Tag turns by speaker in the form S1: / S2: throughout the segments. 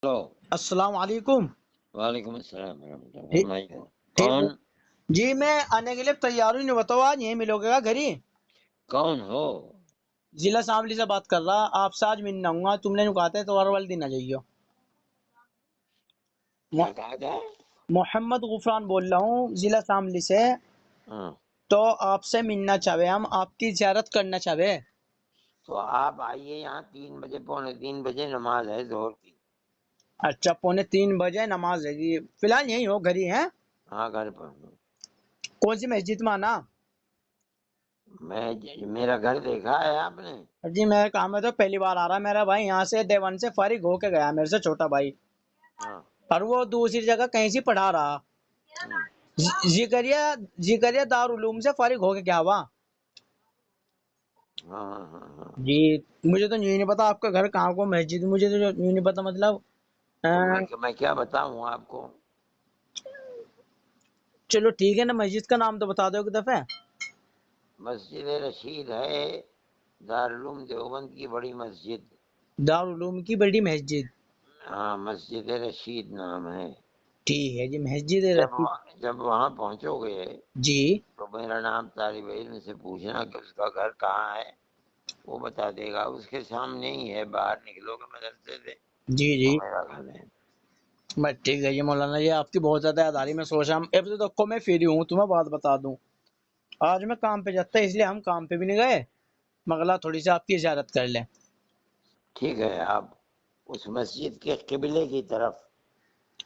S1: Hello,
S2: السلام علیکم.
S1: وعلیکم السلام ورحمۃ اللہ،
S2: ٹھیک
S1: فرمائیے.
S2: ٹھیک ہو؟
S1: کون؟
S2: جی میں آنے کے لیے تیار ہوں. نہیں بتاؤ آج یہیں ملو گے گا گھر ہی؟
S1: کون ہو؟
S2: ضلع اسمبلی سے بات کر رہا. آپ سے آج ملنا ہوں گا. تم نے کہا تو ہر والے دن آ جائیے.
S1: کیا کہا تھا؟
S2: محمد غفران بول رہا ہوں ضلع اسمبلی سے.
S1: ہاں،
S2: تو آپ سے ملنا چاہے، ہم آپ کی زیارت کرنا چاہے.
S1: تو آپ آئیے یہاں 3 بجے، 2:45 نماز ہے ظہر کی.
S2: اچھا 2:45 نماز ہے جی. فی الحال یہیں ہو، گھر ہی ہیں؟
S1: ہاں، گھر پر ہوں.
S2: کون سی مسجد میں آنا؟
S1: میرا گھر دیکھا ہے آپ نے؟
S2: جی میرے کام ہے تو پہلی بار آ رہا. میرا بھائی یہاں سے دیوان سے فارغ ہو کے گیا، میرے سے چھوٹا بھائی،
S1: ہاں.
S2: اور وہ دوسری جگہ کہیں سے پڑھا رہا.
S1: ہوں.
S2: ذکریہ دارالعلوم سے فارغ ہو کے کیا ہوا.
S1: ہاں ہاں ہاں ہاں.
S2: جی مجھے تو یوں نہیں پتا آپ کا گھر کہاں کو مسجد، مجھے تو یوں نہیں پتا. مطلب
S1: تو میں کیا بتاؤں آپ کو؟
S2: چلو ٹھیک ہے نا، مسجد کا نام تو بتا دو ایک دفعہ.
S1: مسجد رشید ہے، دارالعلوم دیوبند کی بڑی مسجد.
S2: دارالعلوم کی بڑی مسجد.
S1: ہاں، مسجد رشید نام ہے.
S2: ٹھیک ہے جی، مسجد رشید.
S1: جب وہاں پہنچو گے
S2: جی
S1: تو میرا نام طالب علم سے پوچھنا کہ اس کا گھر کہاں ہے، وہ بتا دے گا. اس کے سامنے ہی ہے، باہر نکلو گے مدرسے سے
S2: جی
S1: وہ
S2: جی
S1: میرا گھر ہے.
S2: بس ٹھیک ہے جی مولانا جی، آپ کی بہت زیادہ یاد آ رہی. میں سوچا ہم اب تو دیکھو میں فری ہوں، تمہیں بات بتا دوں. آج میں کام پہ جاتا اس لیے ہم کام پہ بھی نہیں گئے، مغلا تھوڑی سی آپ کی زیارت کر لیں.
S1: ٹھیک ہے، آپ اس مسجد کے قبلے کی طرف،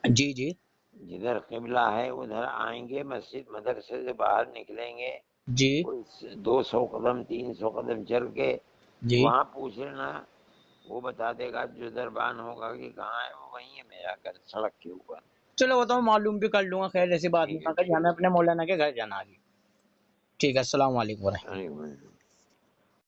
S2: جی جی
S1: جدھر قبلہ ہے ادھر آئیں گے. مسجد مدرسے سے باہر نکلیں گے،
S2: جی
S1: کوئی 200 قدم 300 قدم چل کے
S2: جی
S1: وہاں پوچھ لینا، وہ بتا دے گا. جو دربان ہوگا کہ کہاں ہے، وہ وہیں ہے میرا گھر، سڑک کے اوپر.
S2: چلو وہ تو میں معلوم بھی کر لوں گا. خیر ایسی بات
S1: ٹھیک
S2: نہیں،
S1: ہے،
S2: مگر
S1: ٹھیک
S2: ہمیں
S1: ہے.
S2: اپنے مولانا کے گھر جانا ہے. ٹھیک ہے، السلام علیکم ورحمۃ اللہ.
S1: ارے